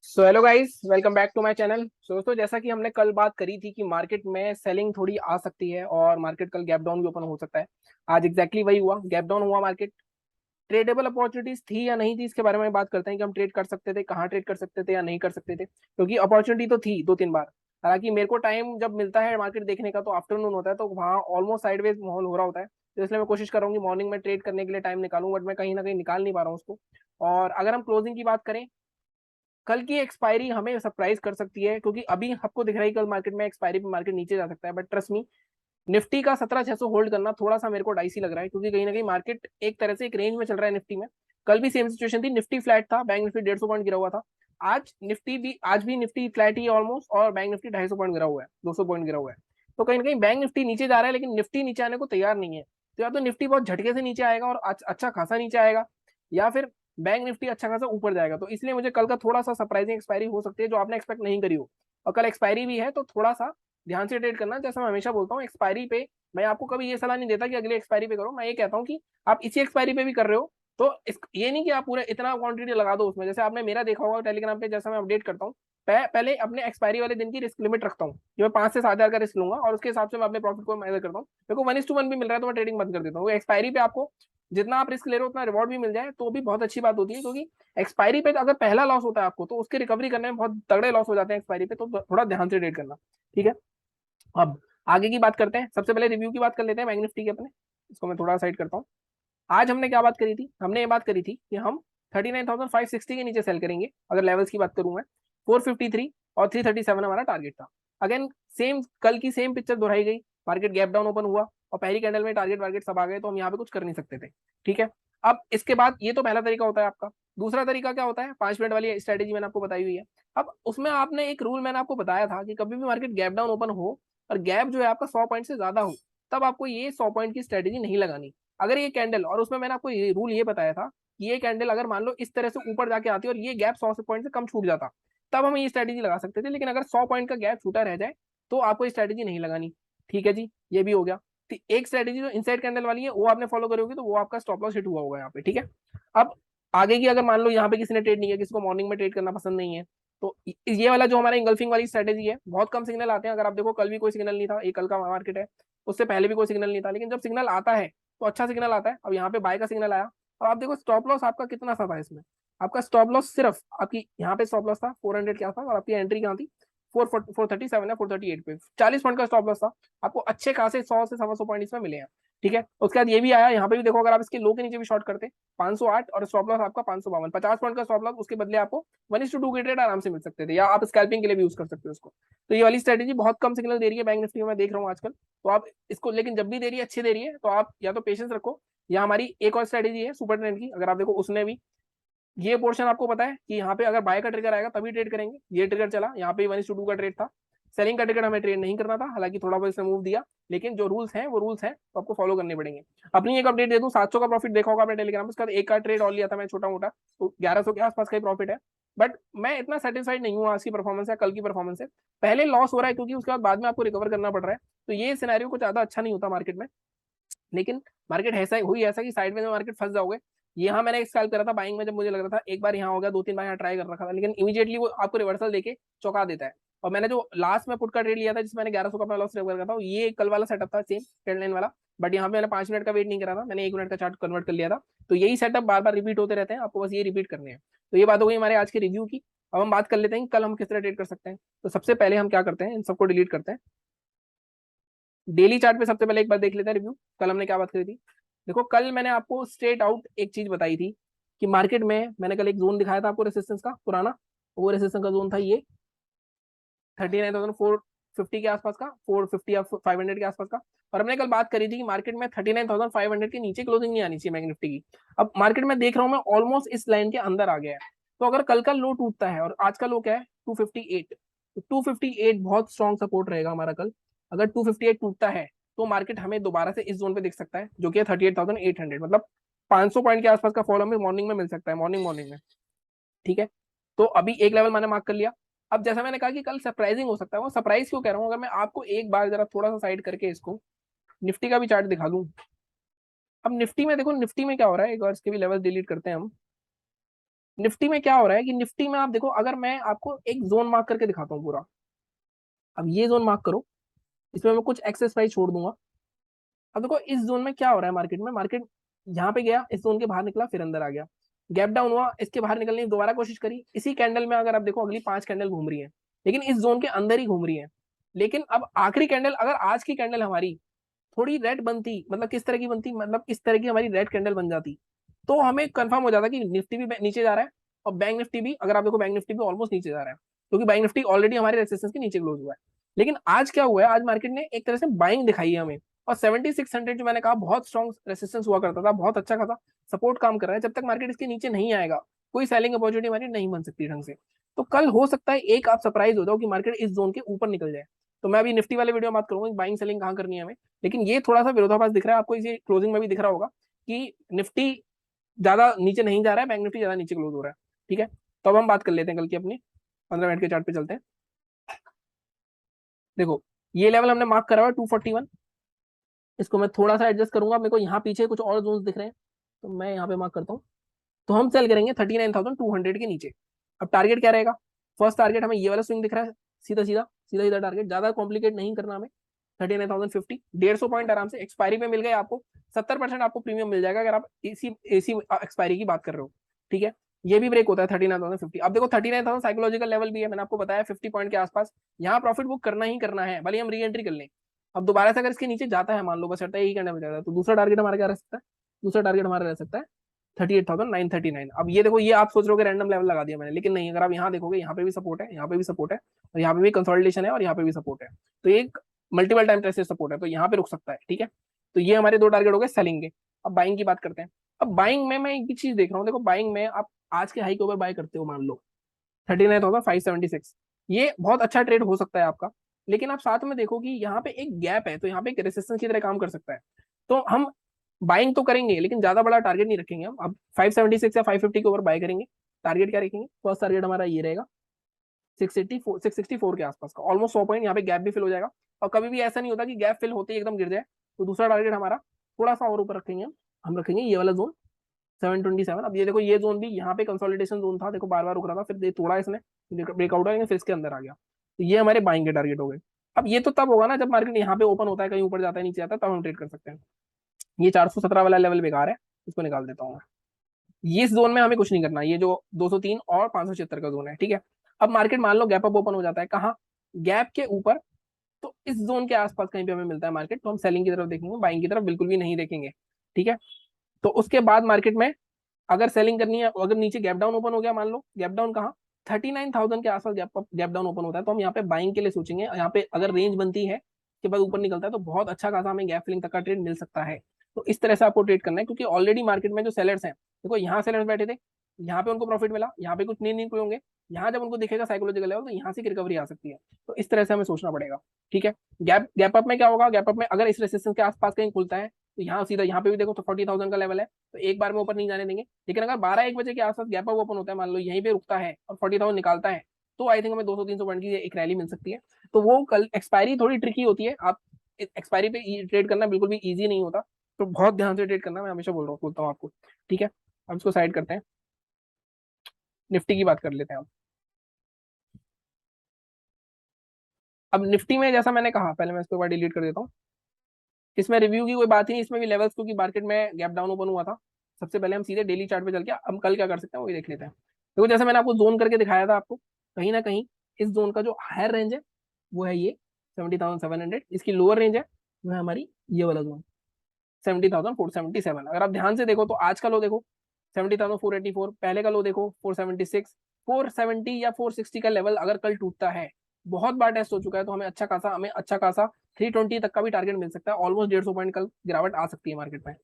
So hello guys, welcome back to my channel. दोस्तों, जैसा कि हमने कल बात करी थी कि मार्केट में सेलिंग थोड़ी आ सकती है और मार्केट कल गैप डाउन भी ओपन हो सकता है। आज एग्जैक्टली वही हुआ, गैप डाउन हुआ मार्केट। ट्रेडेबल अपॉर्चुनिटीज थी या नहीं थी, इसके बारे में बात करते हैं कि हम ट्रेड कर सकते थे, कहाँ ट्रेड कर सकते थे या नहीं कर सकते थे, क्योंकि अपॉर्चुनिटी तो थी दो तीन बार। हालांकि मेरे को टाइम जब मिलता है मार्केट देखने का तो आफ्टरनून होता है, तो वहाँ ऑलमोस्ट साइडवेज माहौल हो रहा होता है। तो इसलिए मैं कोशिश कर रहा हूँ कि मॉर्निंग में ट्रेड करने के लिए टाइम निकालूं, बट मैं कहीं ना कहीं निकाल नहीं पा रहा हूँ उसको। और अगर हम क्लोजिंग की बात करें, कल की एक्सपायरी हमें सरप्राइज कर सकती है, क्योंकि अभी आपको दिख रहा है कल मार्केट में एक्सपायरी पे मार्केट नीचे जा सकता है, बट ट्रस्ट मी, निफ्टी का 17,600 होल्ड करना थोड़ा सा मेरे को डाइसी लग रहा है, क्योंकि कहीं ना कहीं मार्केट एक तरह से एक रेंज में चल रहा है निफ्टी में। कल भी सेम सिचुएशन थी, निफ्टी फ्लैट था, बैंक निफ्टी 150 पॉइंट गिरा हुआ था। आज भी निफ्टी फ्लैट ही है ऑलमोस्ट, और बैंक निफ्टी 250 पॉइंट गिरा हुआ है, 200 पॉइंट गिरा हुआ है। तो कहीं ना कहीं बैंक निफ्टी नीचे जा रहा है, लेकिन निफ्टी नीचे आने को तैयार नहीं है। तो या तो निफ्टी बहुत झटके से नीचे आएगा और अच्छा खासा नीचे आएगा, या फिर बैंक निफ्टी अच्छा खासा ऊपर जाएगा। तो इसलिए मुझे कल का थोड़ा सा सरप्राइजिंग एक्सपायरी हो सकती है, जो आपने एक्सपेक्ट नहीं करी हो। और कल एक्सपायरी भी है, तो थोड़ा सा ध्यान से ट्रेड करना। जैसा मैं हमेशा बोलता हूँ, एक्सपायरी पे मैं आपको कभी ये सलाह नहीं देता कि अगले एक्सपायरी पे करो। मैं ये कहता हूँ कि आप इसी एक्सपायरी पे भी कर रहे हो, तो ये नहीं कि आप पूरे इतना क्वांटिटी लगा दो उसमें। जैसे आपने मेरा देखा होगा टेलीग्राम पे, जैसा मैं अपडेट करता हूँ, पहले अपने एक्सपायरी वाले दिन की रिस्क लिमिट रखता हूँ कि मैं 5 से 7 हजार का रिस्क लूंगा, और उसके हिसाब से मैं अपने प्रॉफिट को मेजर करता हूँ। मेरे को 1:1 भी मिल रहा है तो मैं ट्रेडिंग बंद कर देता हूँ। एक्सपायरी पे आपको जितना आप रिस्क ले रहे हो उतना रिवॉर्ड भी मिल जाए तो भी बहुत अच्छी बात होती है, क्योंकि एक्सपायरी पे अगर पहला लॉस होता है आपको, तो उसकी रिकवरी करने में बहुत तगड़े लॉस हो जाते हैं एक्सपायरी पे। तो थोड़ा ध्यान से ट्रेड करना, ठीक है। अब आगे की बात करते हैं। सबसे पहले रिव्यू की बात कर लेते हैं बैंक निफ्टी के अपने। इसको मैं थोड़ा साइड करता हूँ। आज हमने क्या बात करी थी? हमने ये बात करी थी कि हम 39,560 के नीचे सेल करेंगे। अगर लेवल्स की बात करूं मैं, 453 और 337 हमारा टारगेट था। अगेन सेम, कल की सेम पिक्चर दोहराई गई। मार्केट गैप डाउन ओपन हुआ और पहली कैंडल में टारगेट वारगेट सब आ गए, तो हम यहाँ पे कुछ कर नहीं सकते थे, ठीक है। अब इसके बाद ये तो पहला तरीका होता है आपका। दूसरा तरीका क्या होता है? 5 मिनट वाली स्ट्रेटेजी मैंने आपको बताई हुई है। अब उसमें आपने एक रूल मैंने आपको बताया था कि कभी भी मार्केट गैप डाउन ओपन हो और गैप जो है आपका 100 पॉइंट से ज्यादा हो, तब आपको ये 100 पॉइंट की स्ट्रेटेजी नहीं लगानी। अगर ये कैंडल, और उसमें मैंने आपको ये रूल ये बताया था कि ये कैंडल अगर मान लो इस तरह से ऊपर जाके आती है और ये गैप 100 पॉइंट से कम छूट जाता, तब हम ये स्ट्रेटेजी लगा सकते थे। लेकिन अगर 100 पॉइंट का गैप छूटा रह जाए तो आपको ये स्ट्रेटेजी नहीं लगानी, ठीक है जी। ये भी हो गया। तो एक स्ट्रेटेजी जो इनसाइड कैंडल वाली है वो आपने फॉलो करोगे तो वो आपका स्टॉप लॉस हिट हुआ होगा यहाँ पे, ठीक है। अब आगे की अगर मान लो यहाँ पे किसी ने ट्रेड नहीं है, किसी को मॉर्निंग में ट्रेड करना पसंद नहीं है, तो ये वाला जो हमारा इंगल्फिंग वाली स्ट्रेटेजी है, बहुत कम सिग्नल आते हैं। अगर आप देखो, कल भी कोई सिग्नल नहीं था, ये कल का मार्केट है, उससे पहले भी कोई सिग्नल नहीं था, लेकिन जब सिग्नल आता है तो अच्छा सिग्नल आता है। अब यहाँ पे बाय का सिग्नल आया, और आप देखो स्टॉप लॉस आपका कितना सा था इसमें। आपका स्टॉप लॉस सिर्फ आपकी यहाँ पे स्टॉप लॉस था 400 क्या था, और आपकी एंट्री क्या थी? 437 या 438 पे 40 पॉइंट का स्टॉप लॉस था। आपको अच्छे खासे 100 से 125 पॉइंट इसमें मिले हैं, ठीक है। उसके बाद ये भी आया, यहाँ पे भी देखो, अगर आप इसके लो के नीचे भी शॉर्ट करते 508, और स्टॉप लॉस आपका 552, 50 पॉइंट का स्टॉप लॉस, उसके बदले आपको 1:2 के ट्रेड आराम से मिल सकते थे, या आप स्कैल्पिंग के लिए भी यूज कर सकते हो उसको। तो ये वाली स्ट्रेटेजी बहुत कम सिग्नल दे रही है बैंक निफ्टी में, मैं देख रहा हूँ आजकल। तो आप इसको, लेकिन जब भी दे रही है, अच्छी दे रही है, तो आप या तो पेशेंस रखो, या हमारी एक और स्ट्रेटेजी है सुपर ट्रेंड की, अगर आप देखो उसने भी ये पोर्शन आपको पता है कि यहाँ पे अगर बाय का ट्रिगर आएगा तभी ट्रेड करेंगे। ये ट्रिगर चला, यहाँ पे 1:2 का ट्रेड था। सेलिंग का ट्रिगर हमें ट्रेड नहीं करना था, हालांकि थोड़ा बहुत इसने मूव दिया, लेकिन जो रूल्स हैं वो रूल्स हैं, तो आपको फॉलो करने पड़ेंगे। अपनी एक अपडेट दे दूं, 700 का प्रॉफिट देखा होगा आपने टेलीग्राम पर, उसका एक का ट्रेड और लिया था मैं छोटा मोटा, तो 1100 के आसपास का ही प्रॉफिट है। बट मैं इतना सेटिस्फाइड नहीं हूँ आज की परफॉर्मेंस है, कल की परफॉर्मेंस है। पहले लॉस हो रहा है क्योंकि उसके बाद में आपको रिकवर करना पड़ रहा है, तो ये सिनेरियो कुछ ज्यादा अच्छा नहीं होता मार्केट में। लेकिन मार्केट ऐसा हुई ऐसा कि साइड में मार्केट फंस जाओगे। यहाँ मैंने एक स्कैल्प करा था बाइंग में, जब मुझे लग रहा था एक बार यहाँ हो गया, 2-3 बार यहाँ ट्राई कर रखा था, लेकिन इमीडिएटली वो आपको रिवर्सल देके चौंका देता है। और मैंने जो लास्ट में पुट का ट्रेड लिया था, जिसमें मैंने 1100 का अपना लॉस रिकवर करा था, ये कल वाला सेटअप था, सेम ट्रेड लाइन वाला। बट यहाँ पे मैंने 5 मिनट का वेट नहीं करा था, मैंने 1 मिनट का चार्ट कन्वर्ट कर लिया था। तो यही सेटअप बार बार रिपीट होते रहते हैं, आपको बस ये रिपीट करने हैं। तो ये बात हो गई हमारे आज के रिव्यू की। अब हम बात कर लेते हैं कि कल हम किस तरह ट्रेड कर सकते हैं। तो सबसे पहले हम क्या करते हैं, इन सबको डिलीट करते हैं। डेली चार्ट पे सबसे पहले एक बार देख लेते हैं रिव्यू, कल हमने क्या बात करी थी। देखो, कल मैंने आपको स्ट्रेट आउट एक चीज बताई थी कि मार्केट में मैंने कल एक जोन दिखाया था आपको रेसिस्टेंस का पुराना। वो रेसिस्टेंस का जोन था ये 39,450 के आसपास का, 450 या 500 के आसपास का। और हमने कल बात करी थी कि मार्केट में 39,500 के नीचे क्लोजिंग नहीं आनी चाहिए बैंक निफ्टी की। अब मार्केट में देख रहा हूँ मैं ऑलमोस्ट इस लाइन के अंदर आ गया है। तो अगर कल का लो टूटता है, और आज का लो क्या है 258, तो 258 बहुत स्ट्रॉन्ग सपोर्ट रहेगा हमारा कल। अगर 258 टूटता है तो मार्केट हमें दोबारा से इस जोन पे दिख सकता है, जो कि है 38,800, मतलब 500 पॉइंट के आसपास का फॉल हमें मॉर्निंग में मिल सकता है, मॉर्निंग मॉर्निंग में, ठीक है। तो अभी एक लेवल मैंने मार्क कर लिया। अब जैसा मैंने कहा कि कल सरप्राइजिंग हो सकता है, वो सरप्राइज क्यों कह रहा हूँ, अगर मैं आपको एक बार जरा थोड़ा सा साइड करके इसको निफ्टी का भी चार्ट दिखा दूं। अब निफ्टी में देखो, निफ्टी में क्या हो रहा है, एक बार इसके भी लेवल डिलीट करते हैं हम। निफ्टी में क्या हो रहा है कि निफ्टी में आप देखो, अगर मैं आपको एक जोन मार्क करके दिखाता हूँ पूरा, अब ये जोन मार्क करो, इसमें मैं कुछ एक्सेस प्राइस छोड़ दूंगा। अब देखो इस जोन में क्या हो रहा है मार्केट में, मार्केट यहाँ पे गया, इस जोन के बाहर निकला, फिर अंदर आ गया, गैप डाउन हुआ, इसके बाहर निकलने की दोबारा कोशिश करी, इसी कैंडल में अगर आप देखो अगली 5 कैंडल घूम रही है, लेकिन इस जोन के अंदर ही घूम रही है। लेकिन अब आखिरी कैंडल, अगर आज की कैंडल हमारी थोड़ी रेड बनती, मतलब किस तरह की बनती, मतलब इस तरह की हमारी रेड कैंडल बन जाती, तो हमें कंफर्म हो जाता कि निफ्टी भी नीचे जा रहा है, और बैंक निफ्टी भी, अगर आप देखो बैंक निफ्टी भी ऑलमोस्ट नीचे जा रहा है, क्योंकि बैंक निफ्टी ऑलरेडी हमारे रेजिस्टेंस के नीचे क्लोज हुआ है। लेकिन आज क्या हुआ है, आज मार्केट ने एक तरह से बाइंग दिखाई है हमें, और 7600 जो मैंने कहा बहुत स्ट्रॉन्ग रेसिस्टेंस हुआ करता था, बहुत अच्छा खासा सपोर्ट काम कर रहा है, जब तक मार्केट इसके नीचे नहीं आएगा कोई सेलिंग अपॉर्चुनिटी हमारी नहीं बन सकती ढंग से। तो कल हो सकता है एक आप सरप्राइज हो जाओ कि मार्केट इस जोन के ऊपर निकल जाए। तो मैं अभी निफ्टी वाले वीडियो में बात करूंगा बाइंग सेलिंग कहाँ करनी है हमें, लेकिन ये थोड़ा सा विरोधाभास दिख रहा है आपको, इसी क्लोजिंग में भी दिख रहा होगा कि निफ्टी ज्यादा नीचे नहीं जा रहा है, बैंक निफ्टी ज्यादा नीचे क्लोज हो रहा है। ठीक है, तो अब हम बात कर लेते हैं कल की अपनी, 15 मिनट के चार्ट पे चलते हैं। देखो ये लेवल हमने मार्क करा हुआ है 241, इसको मैं थोड़ा सा एडजस्ट करूंगा, मेरे को यहाँ पीछे कुछ और जोन्स दिख रहे हैं, तो मैं यहाँ पे मार्क करता हूँ। तो हम सेल करेंगे 39,200 के नीचे। अब टारगेट क्या रहेगा, फर्स्ट टारगेट हमें ये वाला स्विंग दिख रहा है, सीधा सीधा सीधा सीधा टारगेट, ज्यादा कॉम्प्लिकेट नहीं करना हमें। 39,050, 150 पॉइंट आराम से एक्सपायरी पे मिल गए आपको, 70% आपको प्रीमियम मिल जाएगा अगर आप एसी एसी एक्सपायरी की बात कर रहे हो। ठीक है, ये भी ब्रेक होता है 39,050। अब देखो 39,000 साइकोलॉजिकल लेवल भी है, मैंने आपको बताया 50 पॉइंट के आसपास यहाँ प्रॉफिट बुक करना ही करना है, भले हम री एंट्री कर लें। अब दोबारा से अगर इसके नीचे जाता है, मान लो बस यही करने में जाता है, तो दूसरा टारगेट हमारा क्या रह सकता है, दूसरा टारगेट हमारा रह सकता है 38,939। अब ये देखो, ये आप सोच रहे हो रैंडम लेवल लगा दिया मैंने, लेकिन नहीं, अगर आप यहाँ देखोगे, यहाँ पे भी सपोर्ट है, यहाँ पे भी सपोर्ट है, और यहाँ पे भी कंसोलिडेशन है, और यहाँ पे भी सपोर्ट है, तो एक मल्टीपल टाइम टेस्टेड सपोर्ट है, तो यहाँ पे रुक सकता है। ठीक है, तो ये हमारे दो टारगेट हो गए सेलिंग के। अब बाइंग की बात करते हैं। अब बाइंग में मैं एक भी चीज देख रहा हूँ, देखो बाइंग में आप आज के हाई के ऊपर बाय करते हो, मान लो 39,576, ये बहुत अच्छा ट्रेड हो सकता है आपका, लेकिन आप साथ में देखो कि यहाँ पे एक गैप है, तो यहाँ पे एक रेसिस्टेंस की तरह काम कर सकता है। तो हम बाइंग तो करेंगे, लेकिन ज्यादा बड़ा टारगेट नहीं रखेंगे हम, अब 576 या 550 के ऊपर बाय करेंगे। टारगेट क्या रखेंगे, फर्स्ट टारगेट हमारा ये रहेगा 664 के आसपास का, ऑलमोस्ट 100 पॉइंट, यहाँ पे गैप भी फिल हो जाएगा। और कभी भी ऐसा नहीं होता कि गैप फिल होते ही एकदम गिर जाए, तो दूसरा टारगेट हमारा थोड़ा सा और ऊपर रखेंगे हम रखेंगे ये वाला जोन 727। अब ये देखो, ये जोन भी यहाँ पे कंसोलिडेशन जोन था, देखो बार बार रुक रहा था, फिर तोड़ा इसने, ब्रेकआउट है, फिर इसके अंदर आ गया, तो ये हमारे बाइंग के टारगेट हो गए। अब ये तो तब होगा ना जब मार्केट यहाँ पे ओपन होता है, कहीं ऊपर जाता है नीचे आता है, तब हम ट्रेड कर सकते हैं। ये 417 वाला लेवल बेकार है, इसको निकाल देता हूँ। ये इस जोन में हमें कुछ नहीं करना, ये जो 203 और 576 का जोन है। ठीक है, अब मार्केट मान लो गैप अप ओपन हो जाता है, कहाँ, गैप के ऊपर, तो इस जोन के आसपास कहीं पे हमें मिलता है मार्केट, तो हम सेलिंग की तरफ देखेंगे, बाइंग की तरफ बिल्कुल भी नहीं देखेंगे। ठीक है, तो उसके बाद मार्केट में अगर सेलिंग करनी है, अगर नीचे गैप डाउन ओपन हो गया, मान लो गैप डाउन कहाँ, 39,000 के आसपास गैप डाउन ओपन होता है, तो हम यहाँ पे बाइंग के लिए सोचेंगे। यहाँ पे अगर रेंज बनती है के बाद ऊपर निकलता है, तो बहुत अच्छा खासा हमें गैप फिलिंग तक का ट्रेड मिल सकता है। तो इस तरह से आपको ट्रेड करना है, क्योंकि ऑलरेडी मार्केट में जो सेलर्स हैं, देखो यहाँ सेलर्स बैठे थे, यहाँ पे उनको प्रॉफिट मिला, यहाँ पे कुछ नहीं निकले होंगे, यहाँ जब उनको दिखेगा साइकोलॉजिकल लेवल, तो यहाँ से रिकवरी आ सकती है। तो इस तरह से हमें सोचना पड़ेगा। ठीक है, गैप गैप अप में क्या होगा, गैप अप में अगर इस रेसिस्टेंस के आसपास कहीं खुलता है, तो यहाँ सीधा, यहाँ पे भी देखो तो 40,000 का लेवल है, तो एक बार में ऊपर नहीं जाने देंगे। लेकिन अगर 12-1 बजे के आसपास गैप अप ओपन होता है, मान लो यहीं पे रुकता है और 40,000 निकालता है, तो आई थिंक हमें 200-300 पॉइंट की एक रैली मिल सकती है। तो वो कल एक्सपायरी थोड़ी ट्रिकी होती है, आप एक्सपायरी पे ट्रेड करना बिल्कुल भी ईजी नहीं होता, तो बहुत ध्यान से ट्रेड करना, मैं हमेशा बोलता हूँ आपको। ठीक है, अब इसको साइड करते हैं, निफ्टी की बात कर लेते हैं। अब निफ्टी में जैसा मैंने कहा, पहले मैं इसको एक बार डिलीट कर देता हूँ, इसमें रिव्यू की कोई बात ही नहीं, इसमें भी लेवल्स, क्योंकि मार्केट में गैप डाउन ओपन हुआ था। सबसे पहले हम सीधे डेली चार्ट पे चल के हम कल क्या कर सकते हैं वो देख लेते हैं। देखो जैसे मैंने आपको जोन करके दिखाया था आपको, कहीं ना कहीं इस जोन का जो हायर रेंज है वो है ये 70,700, इसकी लोअर रेंज है वो है हमारी ये वाला जोन 70,477। अगर आप ध्यान से देखो तो आज का लो देखो 70,484, पहले का लो देखो 476, 470 या 460 का लेवल अगर कल टूटता है, बहुत बार टेस्ट हो चुका है, तो हमें अच्छा खासा 320 तक का भी टारगेट मिल सकता है, ऑलमोस्ट 150 पॉइंट कल गिरावट आ सकती है मार्केट में।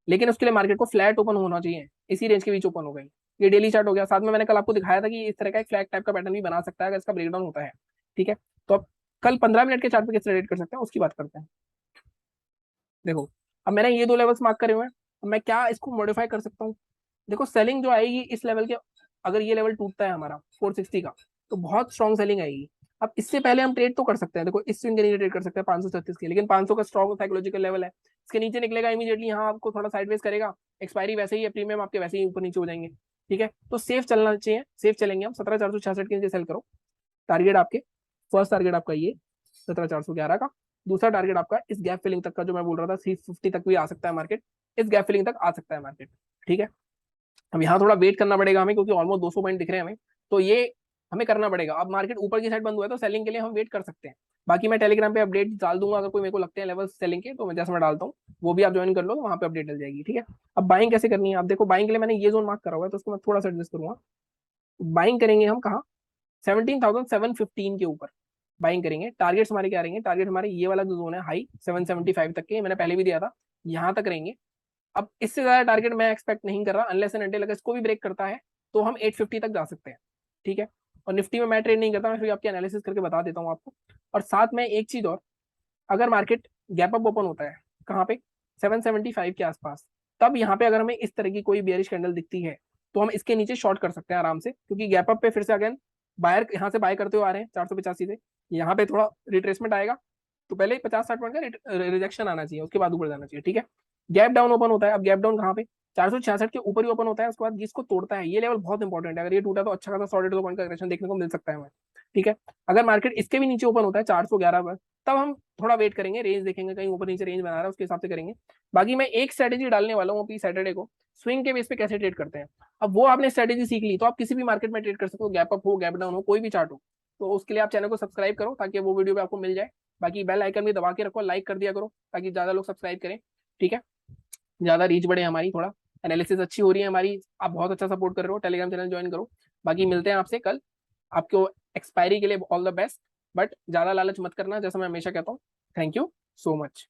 लेकिन उसके लिए मार्केट को फ्लैट ओपन होना चाहिए, इसी रेंज के बीच ओपन हो गई। ये डेली चार्ट हो गया, साथ में मैंने कल आपको दिखाया था कि इस तरह का एक फ्लैग टाइप का पैटर्न भी बना सकता है अगर इसका ब्रेकडाउन होता है। ठीक है, तो अब कल 15 मिनट के चार्ट पे किस रेट कर सकते हैं उसकी बात करते हैं। देखो अब मैंने ये दो लेवल्स मार्क करे हुए हैं, अब मैं क्या इसको मॉडिफाई कर सकता हूँ। देखो सेलिंग जो आएगी इस लेवल के, अगर ये लेवल टूटता है हमारा 460 का, तो बहुत स्ट्रॉन्ग सेलिंग आएगी। अब इससे पहले हम ट्रेड तो कर सकते हैं, देखो इस स्विंग के नीचे ट्रेड कर सकते हैं 536 के, लेकिन 500 का स्ट्रॉन्ग साइकोलॉजिकल लेवल है, इसके नीचे निकलेगा इमीडिएटली, यहाँ आपको थोड़ा साइडवेज करेगा, एक्सपायरी वैसे ही है, प्रीमियम आपके वैसे ही ऊपर नीचे हो जाएंगे। ठीक है, तो सेफ चलना चाहिए, सेफ चलेंगे हम। 17,466 के नीचे सेल करो। टारगेट आपके, फर्स्ट टारगेट आपका ये 17,411 का। दूसरा टारगेट आपका इस गैप फिलिंग तक का, जो मैं बोल रहा था 350 तक भी आ सकता है मार्केट, इस गैप फिलिंग तक आ सकता है मार्केट। ठीक है, अब यहाँ थोड़ा वेट करना पड़ेगा हमें, क्योंकि ऑलमोस्ट 200 पॉइंट दिख रहे हैं हमें, तो ये हमें करना पड़ेगा। अब मार्केट ऊपर की साइड बंद हुआ है तो सेलिंग के लिए हम वेट कर सकते हैं। बाकी मैं टेलीग्राम पे अपडेट डाल दूंगा, अगर कोई मेरे को लगते हैं लेवल सेलिंग के, तो मैं जैसे मैं डालता हूँ वो भी आप ज्वाइन कर लो, वहाँ पे अपडेट डल जाएगी। ठीक है, अब बाइंग कैसे करनी है आप देखो। बाइंग के लिए मैंने ये जोन मार्क करा हुआ है, तो उसको मैं थोड़ा सा एडजस्ट करूंगा। बाइंग करेंगे हम कहाँ, 17,715 के ऊपर बाइंग करेंगे। टारगेट्स हमारे क्या रहेंगे, टारगेट हमारे ये वाला जो जोन है हाई 775 तक के, मैंने पहले भी दिया था, यहाँ तक रहेंगे। अब इससे ज्यादा टारगेट मैं एक्सपेक्ट नहीं कर रहा, अनलेस एंड अनटिल अगर इसको भी ब्रेक करता है तो हम 850 तक जा सकते हैं। ठीक है, और निफ्टी में मैं ट्रेड नहीं करता, मैं फिर आपकी एनालिसिस करके बता देता हूँ आपको। और साथ में एक चीज और, अगर मार्केट गैप अप ओपन होता है कहाँ पे, 775 के आसपास, तब यहाँ पे अगर हमें इस तरह की कोई बेयरिश कैंडल दिखती है तो हम इसके नीचे शॉर्ट कर सकते हैं आराम से, क्योंकि गैप अप पे फिर से अगेन बायर यहाँ से बाय करते हुए आ रहे हैं 485 से। यहाँ पे थोड़ा रिट्रेसमेंट आएगा, तो पहले 50-60 पॉइंट का रिजेक्शन आना चाहिए, उसके बाद ऊपर जाना चाहिए। ठीक है, गैप डाउन ओपन होता है, अब गैप डाउन कहाँ पे, 466 के ऊपर ही ओपन होता है, उसके बाद जिसको तोड़ता है, ये लेवल बहुत इंपॉर्टेंट है, अगर ये टूटा तो अच्छा खासा 100-150 पॉइंट का करेक्शन देखने को मिल सकता है हमें। ठीक है, अगर मार्केट इसके भी नीचे ओपन होता है 411 पर, तब हम थोड़ा वेट करेंगे, रेंज देखेंगे, कहीं ऊपर नीचे रेंज बना रहा है उसके हिसाब से करेंगे। बाकी मैं एक स्ट्रेटेजी डालने वाला हूँ अभी सैटरडे को, स्विंग के बेस पे कैसे ट्रेड करते हैं। अब वो आपने स्ट्रेटेजी सीख ली तो आप किसी भी मार्केट में ट्रेड कर सकते हो, गैप अप हो गैप डाउन हो कोई भी चार्ट हो। तो उसके लिए आप चैनल को सब्सक्राइब करो ताकि वो वीडियो भी आपको मिल जाए। बाकी बेल आइकन भी दबा के रखो, लाइक कर दिया करो ताकि ज्यादा लोग सब्सक्राइब करें। ठीक है, ज्यादा रीच बढ़े हमारी, थोड़ा एनालिसिस अच्छी हो रही है हमारी, आप बहुत अच्छा सपोर्ट कर रहे हो, टेलीग्राम चैनल ज्वाइन करो। बाकी मिलते हैं आपसे कल, आपको एक्सपायरी के लिए ऑल द बेस्ट, बट ज्यादा लालच मत करना, जैसा मैं हमेशा कहता हूँ। Thank you so much.